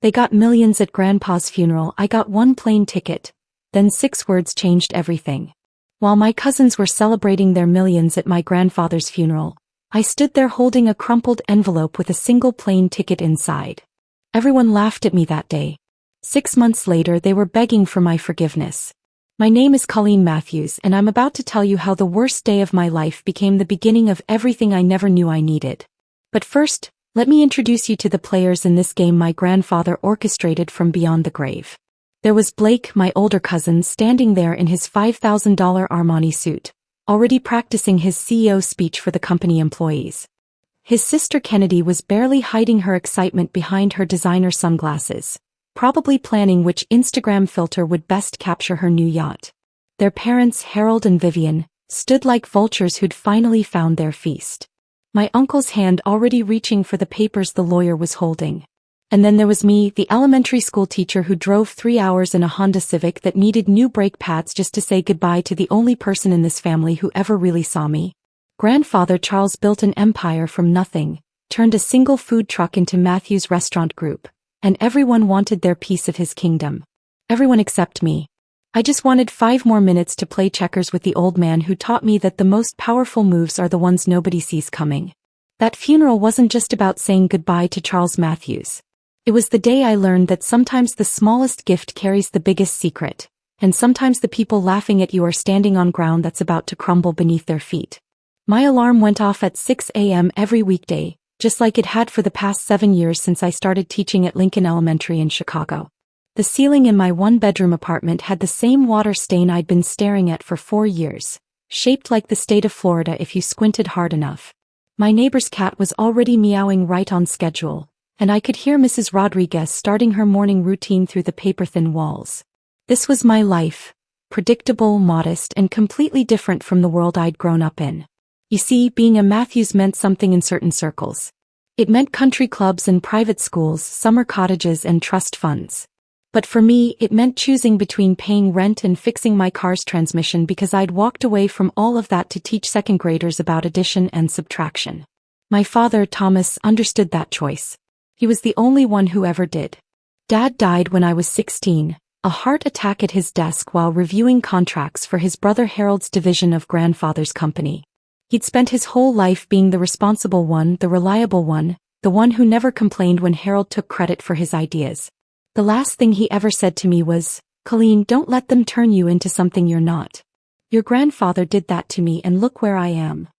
They got millions at Grandpa's funeral, I got one plane ticket. Then 6 words changed everything. While my cousins were celebrating their millions at my grandfather's funeral, I stood there holding a crumpled envelope with a single plane ticket inside. Everyone laughed at me that day. 6 months later they were begging for my forgiveness. My name is Colleen Matthews, and I'm about to tell you how the worst day of my life became the beginning of everything I never knew I needed. But first, let me introduce you to the players in this game my grandfather orchestrated from beyond the grave. There was Blake, my older cousin, standing there in his $5,000 Armani suit, already practicing his CEO speech for the company employees. His sister Kennedy was barely hiding her excitement behind her designer sunglasses, probably planning which Instagram filter would best capture her new yacht. Their parents, Harold and Vivian, stood like vultures who'd finally found their feast. My uncle's hand already reaching for the papers the lawyer was holding. And then there was me, the elementary school teacher who drove 3 hours in a Honda Civic that needed new brake pads just to say goodbye to the only person in this family who ever really saw me. Grandfather Charles built an empire from nothing, turned a single food truck into Matthew's Restaurant Group, and everyone wanted their piece of his kingdom. Everyone except me. I just wanted 5 more minutes to play checkers with the old man who taught me that the most powerful moves are the ones nobody sees coming. That funeral wasn't just about saying goodbye to Charles Matthews. It was the day I learned that sometimes the smallest gift carries the biggest secret, and sometimes the people laughing at you are standing on ground that's about to crumble beneath their feet. My alarm went off at 6 a.m. every weekday, just like it had for the past 7 years since I started teaching at Lincoln Elementary in Chicago. The ceiling in my 1-bedroom apartment had the same water stain I'd been staring at for 4 years, shaped like the state of Florida if you squinted hard enough. My neighbor's cat was already meowing right on schedule, and I could hear Mrs. Rodriguez starting her morning routine through the paper-thin walls. This was my life, predictable, modest, and completely different from the world I'd grown up in. You see, being a Matthews meant something in certain circles. It meant country clubs and private schools, summer cottages and trust funds. But for me, it meant choosing between paying rent and fixing my car's transmission because I'd walked away from all of that to teach second graders about addition and subtraction. My father, Thomas, understood that choice. He was the only one who ever did. Dad died when I was 16, a heart attack at his desk while reviewing contracts for his brother Harold's division of grandfather's company. He'd spent his whole life being the responsible one, the reliable one, the one who never complained when Harold took credit for his ideas. The last thing he ever said to me was, "Colleen, don't let them turn you into something you're not. Your grandfather did that to me and look where I am."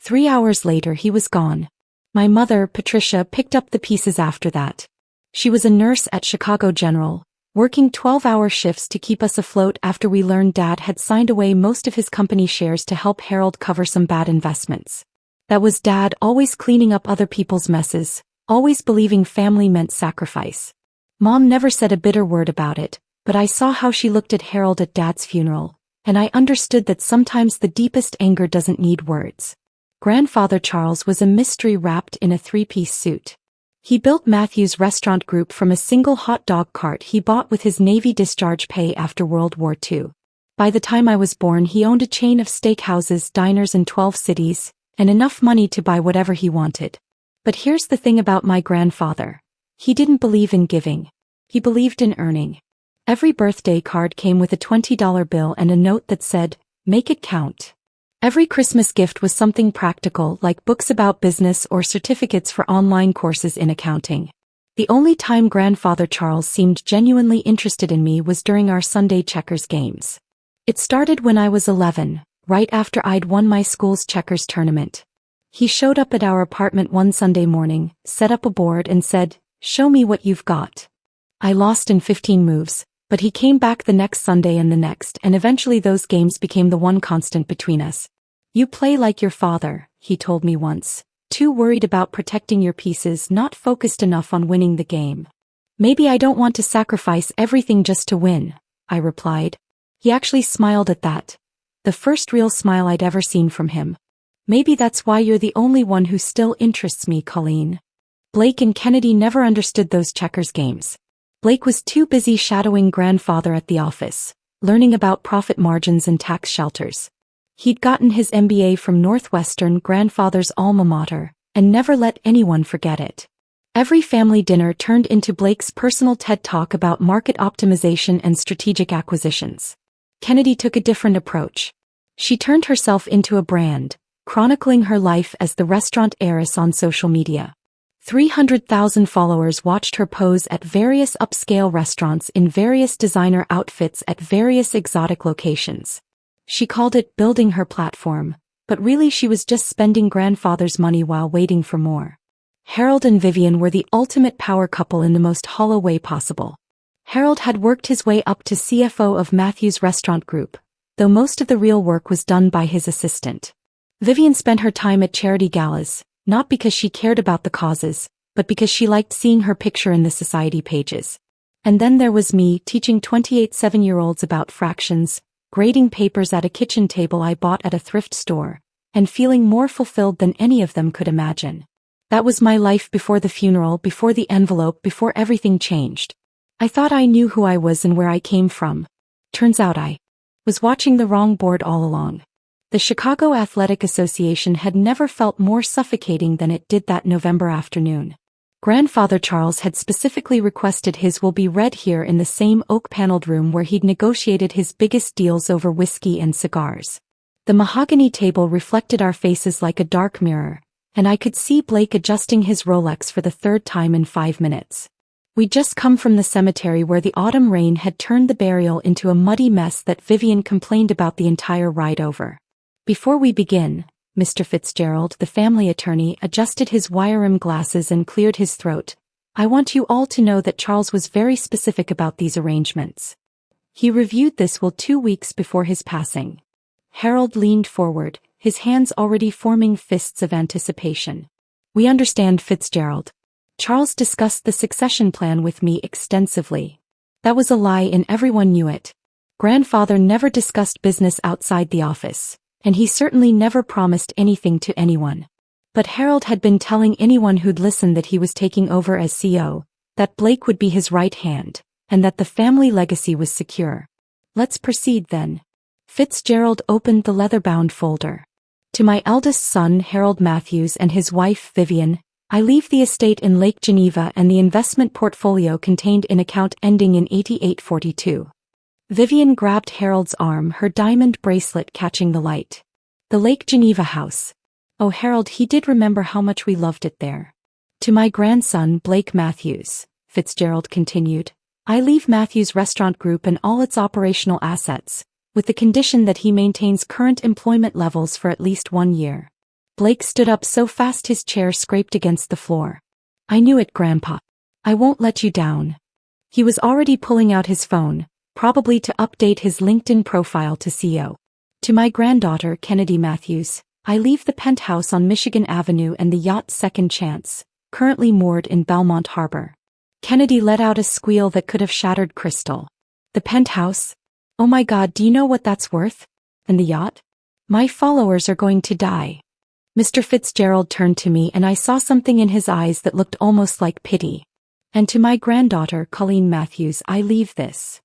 3 hours later he was gone. My mother, Patricia, picked up the pieces after that. She was a nurse at Chicago General, working 12-hour shifts to keep us afloat after we learned Dad had signed away most of his company shares to help Harold cover some bad investments. That was Dad, always cleaning up other people's messes, always believing family meant sacrifice. Mom never said a bitter word about it, but I saw how she looked at Harold at Dad's funeral, and I understood that sometimes the deepest anger doesn't need words. Grandfather Charles was a mystery wrapped in a 3-piece suit. He built Matthew's Restaurant Group from a single hot dog cart he bought with his Navy discharge pay after World War II. By the time I was born he owned a chain of steakhouses, diners in 12 cities, and enough money to buy whatever he wanted. But here's the thing about my grandfather. He didn't believe in giving. He believed in earning. Every birthday card came with a $20 bill and a note that said, "Make it count." Every Christmas gift was something practical like books about business or certificates for online courses in accounting. The only time Grandfather Charles seemed genuinely interested in me was during our Sunday checkers games. It started when I was 11, right after I'd won my school's checkers tournament. He showed up at our apartment one Sunday morning, set up a board and said, "Show me what you've got." I lost in 15 moves, but he came back the next Sunday and the next, and eventually those games became the one constant between us. "You play like your father," he told me once, "too worried about protecting your pieces, not focused enough on winning the game." "Maybe I don't want to sacrifice everything just to win," I replied. He actually smiled at that. The first real smile I'd ever seen from him. "Maybe that's why you're the only one who still interests me, Colleen." Blake and Kennedy never understood those checkers games. Blake was too busy shadowing Grandfather at the office, learning about profit margins and tax shelters. He'd gotten his MBA from Northwestern, Grandfather's alma mater, and never let anyone forget it. Every family dinner turned into Blake's personal TED Talk about market optimization and strategic acquisitions. Kennedy took a different approach. She turned herself into a brand, chronicling her life as the restaurant heiress on social media. 300,000 followers watched her pose at various upscale restaurants in various designer outfits at various exotic locations. She called it building her platform, but really she was just spending grandfather's money while waiting for more. Harold and Vivian were the ultimate power couple in the most hollow way possible. Harold had worked his way up to CFO of Matthews Restaurant Group, though most of the real work was done by his assistant. Vivian spent her time at charity galas, not because she cared about the causes, but because she liked seeing her picture in the society pages. And then there was me teaching 28 7-year-olds about fractions, grading papers at a kitchen table I bought at a thrift store, and feeling more fulfilled than any of them could imagine. That was my life before the funeral, before the envelope, before everything changed. I thought I knew who I was and where I came from. Turns out I was watching the wrong board all along. The Chicago Athletic Association had never felt more suffocating than it did that November afternoon. Grandfather Charles had specifically requested his will be read here in the same oak-paneled room where he'd negotiated his biggest deals over whiskey and cigars. The mahogany table reflected our faces like a dark mirror, and I could see Blake adjusting his Rolex for the third time in 5 minutes. We'd just come from the cemetery where the autumn rain had turned the burial into a muddy mess that Vivian complained about the entire ride over. Before we begin, Mr. Fitzgerald, the family attorney, adjusted his wire-rimmed glasses and cleared his throat. I want you all to know that Charles was very specific about these arrangements. He reviewed this will 2 weeks before his passing. Harold leaned forward, his hands already forming fists of anticipation. We understand, Fitzgerald. Charles discussed the succession plan with me extensively. That was a lie and everyone knew it. Grandfather never discussed business outside the office, and he certainly never promised anything to anyone. But Harold had been telling anyone who'd listened that he was taking over as CEO, that Blake would be his right hand, and that the family legacy was secure. Let's proceed then. Fitzgerald opened the leather-bound folder. To my eldest son, Harold Matthews, and his wife, Vivian, I leave the estate in Lake Geneva and the investment portfolio contained in account ending in 8842. Vivian grabbed Harold's arm, her diamond bracelet catching the light. The Lake Geneva house. Oh, Harold, he did remember how much we loved it there. To my grandson, Blake Matthews, Fitzgerald continued, I leave Matthews Restaurant Group and all its operational assets, with the condition that he maintains current employment levels for at least 1 year. Blake stood up so fast his chair scraped against the floor. I knew it, Grandpa. I won't let you down. He was already pulling out his phone, probably to update his LinkedIn profile to CEO. To my granddaughter, Kennedy Matthews, I leave the penthouse on Michigan Avenue and the yacht Second Chance, currently moored in Belmont Harbor. Kennedy let out a squeal that could have shattered crystal. The penthouse? Oh my God, do you know what that's worth? And the yacht? My followers are going to die. Mr. Fitzgerald turned to me and I saw something in his eyes that looked almost like pity. And to my granddaughter, Colleen Matthews, I leave this.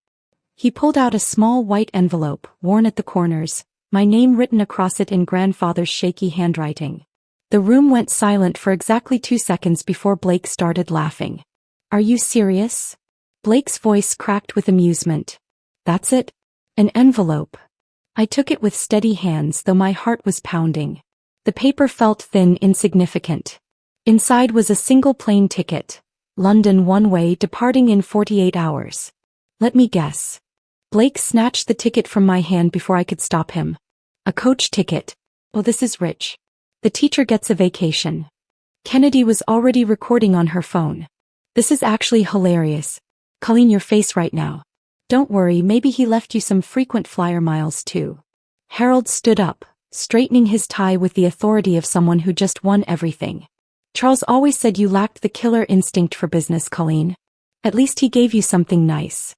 He pulled out a small white envelope, worn at the corners, my name written across it in grandfather's shaky handwriting. The room went silent for exactly 2 seconds before Blake started laughing. Are you serious? Blake's voice cracked with amusement. That's it? An envelope. I took it with steady hands, though my heart was pounding. The paper felt thin, insignificant. Inside was a single plane ticket. London one way, departing in 48 hours. Let me guess. Blake snatched the ticket from my hand before I could stop him. A coach ticket. Oh, this is rich. The teacher gets a vacation. Kennedy was already recording on her phone. This is actually hilarious. Colleen, your face right now. Don't worry, maybe he left you some frequent flyer miles too. Harold stood up, straightening his tie with the authority of someone who just won everything. Charles always said you lacked the killer instinct for business, Colleen. At least he gave you something nice.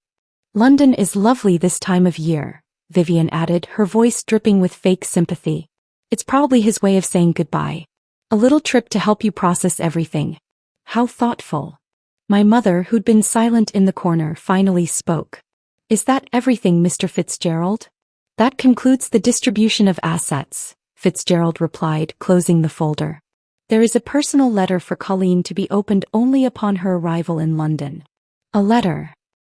London is lovely this time of year, Vivian added, her voice dripping with fake sympathy. It's probably his way of saying goodbye. A little trip to help you process everything. How thoughtful. My mother, who'd been silent in the corner, finally spoke. Is that everything, Mr. Fitzgerald? That concludes the distribution of assets, Fitzgerald replied, closing the folder. There is a personal letter for Colleen to be opened only upon her arrival in London. A letter.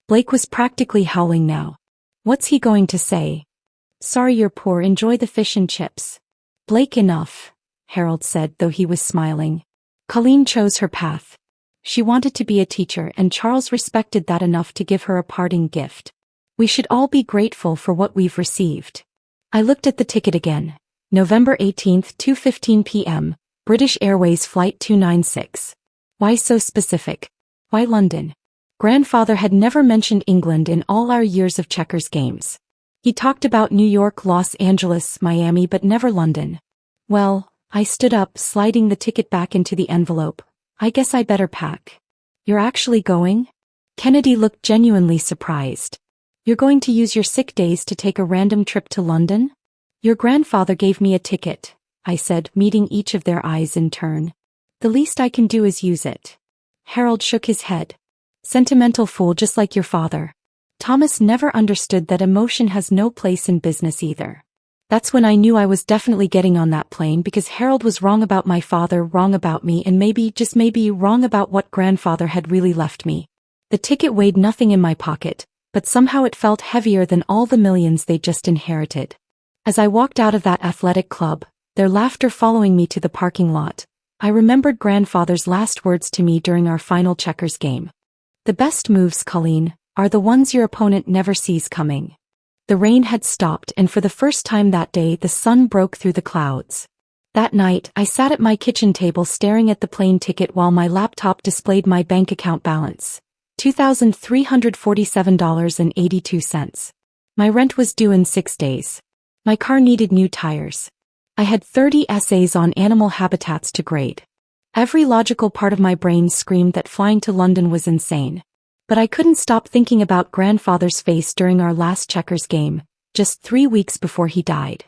Blake was practically howling now. What's he going to say? Sorry you're poor, enjoy the fish and chips. Blake, enough, Harold said, though he was smiling. Colleen chose her path. She wanted to be a teacher, and Charles respected that enough to give her a parting gift. We should all be grateful for what we've received. I looked at the ticket again. November 18th, 2:15 p.m., British Airways Flight 296. Why so specific? Why London? Grandfather had never mentioned England in all our years of checkers games. He talked about New York, Los Angeles, Miami, but never London. Well, I stood up, sliding the ticket back into the envelope. I guess I better pack. You're actually going? Kennedy looked genuinely surprised. You're going to use your sick days to take a random trip to London? Your grandfather gave me a ticket, I said, meeting each of their eyes in turn. The least I can do is use it. Harold shook his head. Sentimental fool, just like your father. Thomas never understood that emotion has no place in business either. That's when I knew I was definitely getting on that plane, because Harold was wrong about my father, wrong about me, and maybe, just maybe, wrong about what grandfather had really left me. The ticket weighed nothing in my pocket, but somehow it felt heavier than all the millions they'd just inherited. As I walked out of that athletic club, their laughter following me to the parking lot, I remembered grandfather's last words to me during our final checkers game. The best moves, Colleen, are the ones your opponent never sees coming. The rain had stopped, and for the first time that day the sun broke through the clouds. That night, I sat at my kitchen table staring at the plane ticket while my laptop displayed my bank account balance. $2,347.82. My rent was due in 6 days. My car needed new tires. I had 30 essays on animal habitats to grade. Every logical part of my brain screamed that flying to London was insane. But I couldn't stop thinking about grandfather's face during our last checkers game, just 3 weeks before he died.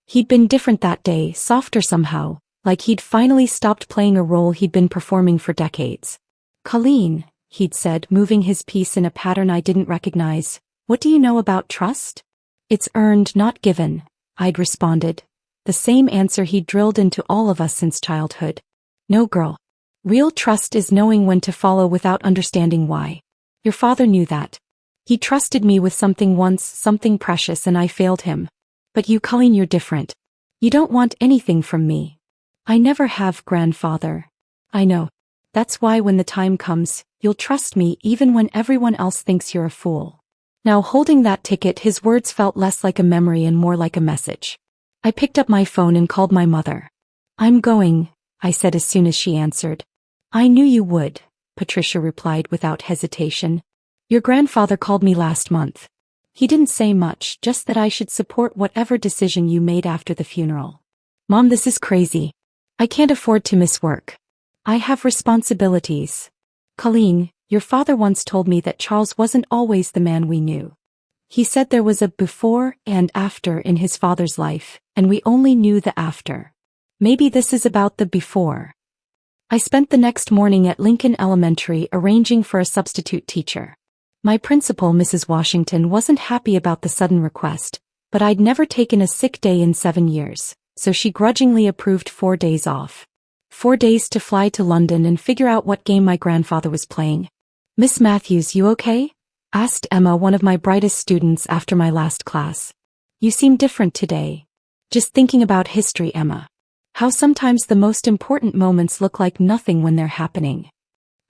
He'd been different that day, softer somehow, like he'd finally stopped playing a role he'd been performing for decades. Colleen, he'd said, moving his piece in a pattern I didn't recognize, what do you know about trust? It's earned, not given, I'd responded. The same answer he'd drilled into all of us since childhood. No, girl. Real trust is knowing when to follow without understanding why. Your father knew that. He trusted me with something once, something precious, and I failed him. But you, Colleen, you're different. You don't want anything from me. I never have, grandfather. I know. That's why when the time comes, you'll trust me even when everyone else thinks you're a fool. Now, holding that ticket, his words felt less like a memory and more like a message. I picked up my phone and called my mother. I'm going, I said as soon as she answered. I knew you would, Patricia replied without hesitation. Your grandfather called me last month. He didn't say much, just that I should support whatever decision you made after the funeral. Mom, this is crazy. I can't afford to miss work. I have responsibilities. Colleen, your father once told me that Charles wasn't always the man we knew. He said there was a before and after in his father's life, and we only knew the after. Maybe this is about the before. I spent the next morning at Lincoln Elementary arranging for a substitute teacher. My principal, Mrs. Washington, wasn't happy about the sudden request, but I'd never taken a sick day in 7 years, so she grudgingly approved 4 days off. 4 days to fly to London and figure out what game my grandfather was playing. Miss Matthews, you okay? Asked Emma, one of my brightest students, after my last class. You seem different today. Just thinking about history, Emma. How sometimes the most important moments look like nothing when they're happening.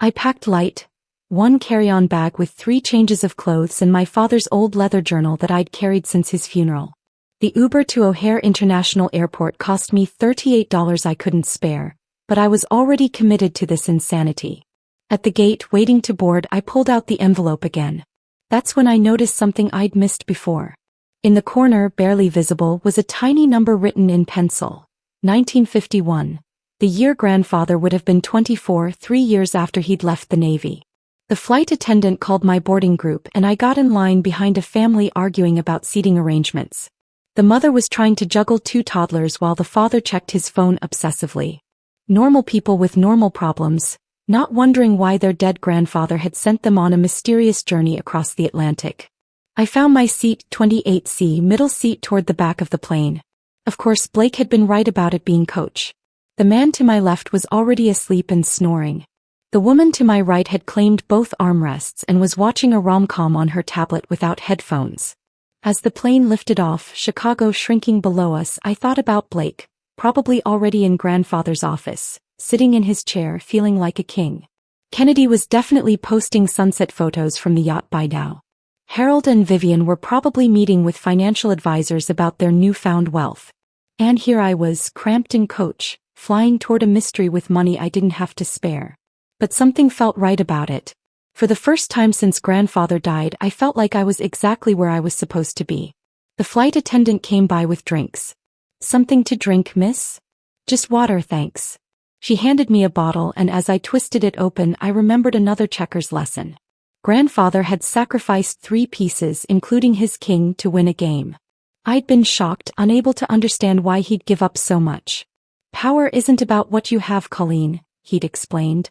I packed light, 1 carry-on bag with 3 changes of clothes and my father's old leather journal that I'd carried since his funeral. The Uber to O'Hare International Airport cost me $38 I couldn't spare, but I was already committed to this insanity. At the gate, waiting to board, I pulled out the envelope again. That's when I noticed something I'd missed before. In the corner, barely visible, was a tiny number written in pencil. 1951. The year grandfather would have been 24, 3 years after he'd left the Navy. The flight attendant called my boarding group and I got in line behind a family arguing about seating arrangements. The mother was trying to juggle 2 toddlers while the father checked his phone obsessively. Normal people with normal problems, not wondering why their dead grandfather had sent them on a mysterious journey across the Atlantic. I found my seat, 28C, middle seat toward the back of the plane. Of course, Blake had been right about it being coach. The man to my left was already asleep and snoring. The woman to my right had claimed both armrests and was watching a rom-com on her tablet without headphones. As the plane lifted off, Chicago shrinking below us, I thought about Blake, probably already in grandfather's office, sitting in his chair feeling like a king. Kennedy was definitely posting sunset photos from the yacht by now. Harold and Vivian were probably meeting with financial advisors about their newfound wealth. And here I was, cramped in coach, flying toward a mystery with money I didn't have to spare. But something felt right about it. For the first time since grandfather died, I felt like I was exactly where I was supposed to be. The flight attendant came by with drinks. "Something to drink, miss?" "Just water, thanks." She handed me a bottle, and as I twisted it open, I remembered another checkers lesson. Grandfather had sacrificed 3 pieces, including his king, to win a game. I'd been shocked, unable to understand why he'd give up so much. "Power isn't about what you have, Colleen," he'd explained.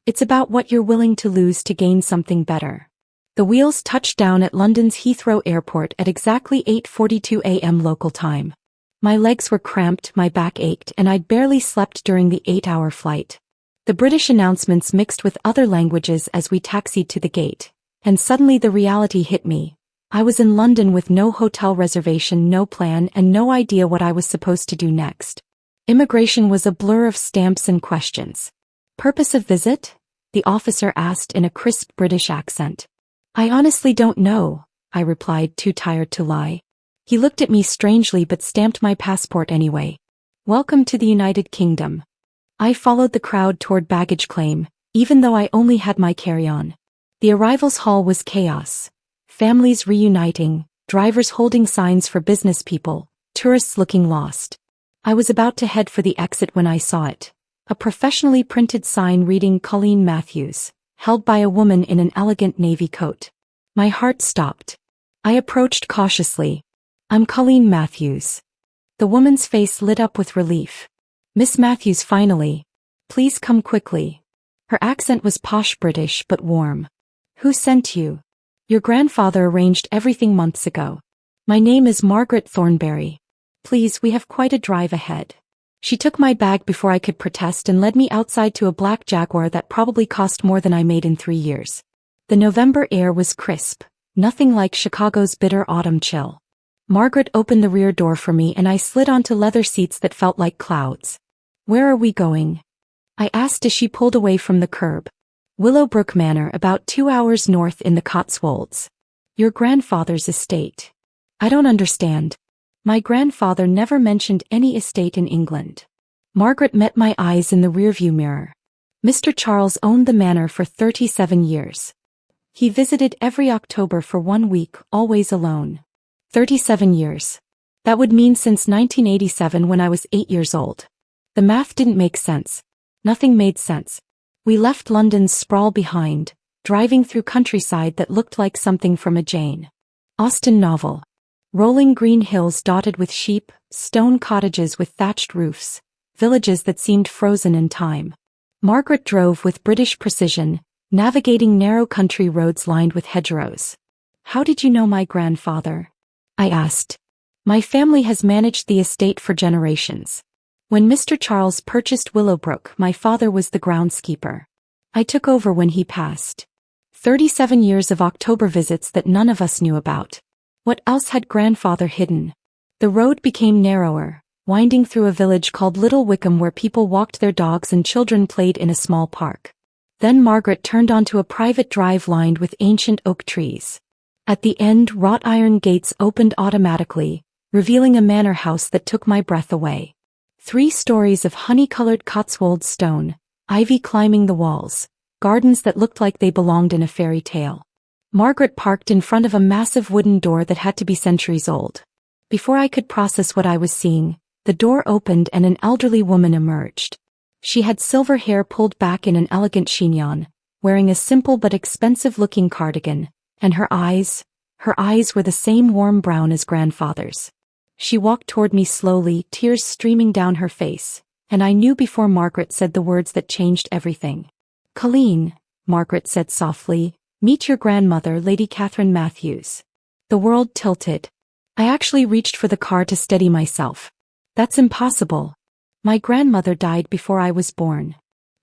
"It's about what you're willing to lose to gain something better." The wheels touched down at London's Heathrow Airport at exactly 8:42 a.m. local time. My legs were cramped, my back ached, and I'd barely slept during the 8-hour flight. The British announcements mixed with other languages as we taxied to the gate, and suddenly the reality hit me. I was in London with no hotel reservation, no plan, and no idea what I was supposed to do next. Immigration was a blur of stamps and questions. "Purpose of visit?" the officer asked in a crisp British accent. "I honestly don't know," I replied, too tired to lie. He looked at me strangely but stamped my passport anyway. "Welcome to the United Kingdom." I followed the crowd toward baggage claim, even though I only had my carry-on. The arrivals hall was chaos. Families reuniting, drivers holding signs for business people, tourists looking lost. I was about to head for the exit when I saw it. A professionally printed sign reading "Colleen Matthews," held by a woman in an elegant navy coat. My heart stopped. I approached cautiously. "I'm Colleen Matthews." The woman's face lit up with relief. "Miss Matthews, finally. Please come quickly." Her accent was posh British but warm. "Who sent you?" "Your grandfather arranged everything months ago." "My name is Margaret Thornberry. Please, we have quite a drive ahead." She took my bag before I could protest and led me outside to a black Jaguar that probably cost more than I made in 3 years. The November air was crisp, nothing like Chicago's bitter autumn chill. Margaret opened the rear door for me and I slid onto leather seats that felt like clouds. "Where are we going?" I asked as she pulled away from the curb. "Willowbrook Manor, about 2 hours north in the Cotswolds." "Your grandfather's estate." "I don't understand. My grandfather never mentioned any estate in England." Margaret met my eyes in the rearview mirror. "Mr. Charles owned the manor for 37 years. He visited every October for 1 week, always alone." 37 years. That would mean since 1987 when I was 8 years old. The math didn't make sense. Nothing made sense. We left London's sprawl behind, driving through countryside that looked like something from a Jane Austen novel. Rolling green hills dotted with sheep, stone cottages with thatched roofs, villages that seemed frozen in time. Margaret drove with British precision, navigating narrow country roads lined with hedgerows. "How did you know my grandfather?" I asked. "My family has managed the estate for generations. When Mr. Charles purchased Willowbrook, my father was the groundskeeper. I took over when he passed." 37 years of October visits that none of us knew about. What else had grandfather hidden? The road became narrower, winding through a village called Little Wickham where people walked their dogs and children played in a small park. Then Margaret turned onto a private drive lined with ancient oak trees. At the end, wrought iron gates opened automatically, revealing a manor house that took my breath away. 3 stories of honey-colored Cotswold stone, ivy climbing the walls, gardens that looked like they belonged in a fairy tale. Margaret parked in front of a massive wooden door that had to be centuries old. Before I could process what I was seeing, the door opened and an elderly woman emerged. She had silver hair pulled back in an elegant chignon, wearing a simple but expensive-looking cardigan, and her eyes were the same warm brown as grandfather's. She walked toward me slowly, tears streaming down her face, and I knew before Margaret said the words that changed everything. "Colleen," Margaret said softly, "meet your grandmother, Lady Catherine Matthews." The world tilted. I actually reached for the car to steady myself. "That's impossible." My grandmother died before I was born.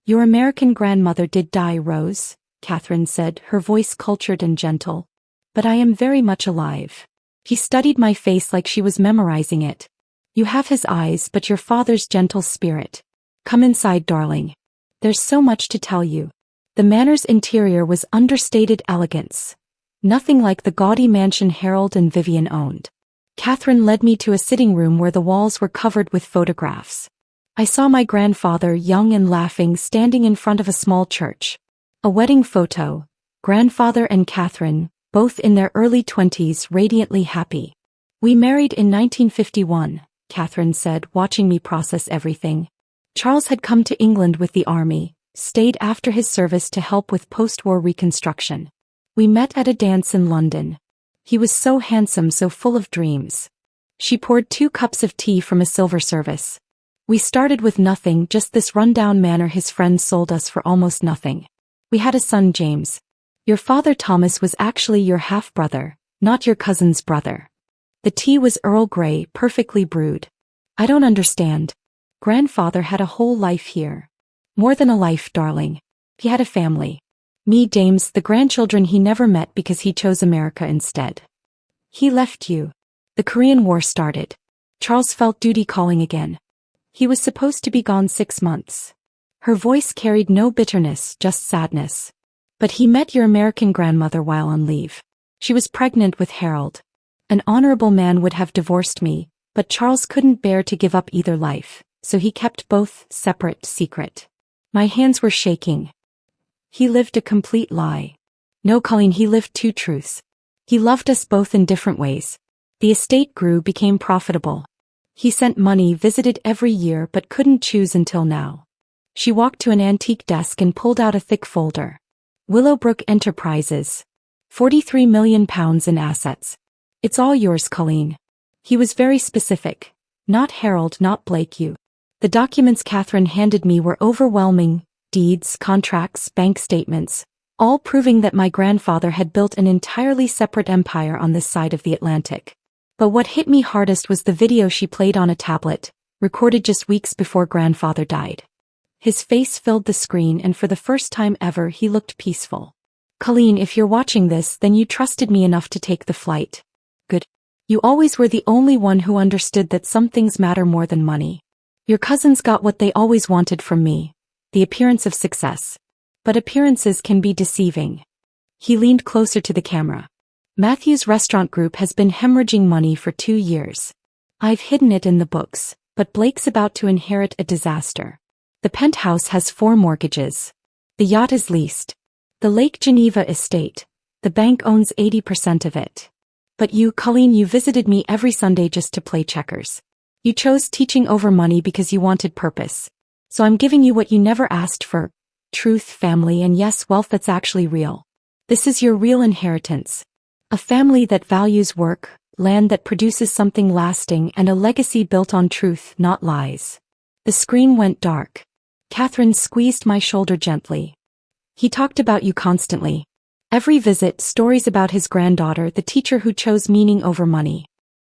Your American grandmother did die, Rose, Catherine said, her voice cultured and gentle. But I am very much alive. He studied my face like she was memorizing it. You have his eyes but your father's gentle spirit. Come inside, darling. There's so much to tell you. The manor's interior was understated elegance. Nothing like the gaudy mansion Harold and Vivian owned. Catherine led me to a sitting room where the walls were covered with photographs. I saw my grandfather, young and laughing, standing in front of a small church. A wedding photo. Grandfather and Catherine, both in their early 20s, radiantly happy. We married in 1951, Catherine said, watching me process everything. Charles had come to England with the army, stayed after his service to help with post-war reconstruction. We met at a dance in London. He was so handsome, so full of dreams. She poured 2 cups of tea from a silver service. We started with nothing, just this rundown manor his friends sold us for almost nothing. We had a son, James. Your father Thomas was actually your half-brother, not your cousin's brother. The tea was Earl Grey, perfectly brewed. I don't understand. Grandfather had a whole life here. More than a life, darling. He had a family. Me, James, the grandchildren he never met because he chose America instead. He left you. The Korean War started. Charles felt duty calling again. He was supposed to be gone 6 months. Her voice carried no bitterness, just sadness. But he met your American grandmother while on leave. She was pregnant with Harold. An honorable man would have divorced me, but Charles couldn't bear to give up either life, so he kept both separate, secret. My hands were shaking. He lived a complete lie. No, Colleen, he lived 2 truths. He loved us both in different ways. The estate grew, became profitable. He sent money, visited every year, but couldn't choose until now. She walked to an antique desk and pulled out a thick folder. Willowbrook Enterprises. £43 million in assets. It's all yours, Colleen. He was very specific. Not Harold, not Blake, you. The documents Catherine handed me were overwhelming. Deeds, contracts, bank statements, all proving that my grandfather had built an entirely separate empire on this side of the Atlantic. But what hit me hardest was the video she played on a tablet, recorded just weeks before grandfather died. His face filled the screen, and for the first time ever he looked peaceful. Colleen, if you're watching this, then you trusted me enough to take the flight. Good. You always were the only one who understood that some things matter more than money. Your cousins got what they always wanted from me. The appearance of success. But appearances can be deceiving. He leaned closer to the camera. Matthew's restaurant group has been hemorrhaging money for 2 years. I've hidden it in the books, but Blake's about to inherit a disaster. The penthouse has 4 mortgages. The yacht is leased. The Lake Geneva estate. The bank owns 80% of it. But you, Colleen, you visited me every Sunday just to play checkers. You chose teaching over money because you wanted purpose. So I'm giving you what you never asked for. Truth, family, and yes, wealth that's actually real. This is your real inheritance. A family that values work, land that produces something lasting, and a legacy built on truth, not lies. The screen went dark. Catherine squeezed my shoulder gently. He talked about you constantly. Every visit, stories about his granddaughter, the teacher who chose meaning over money.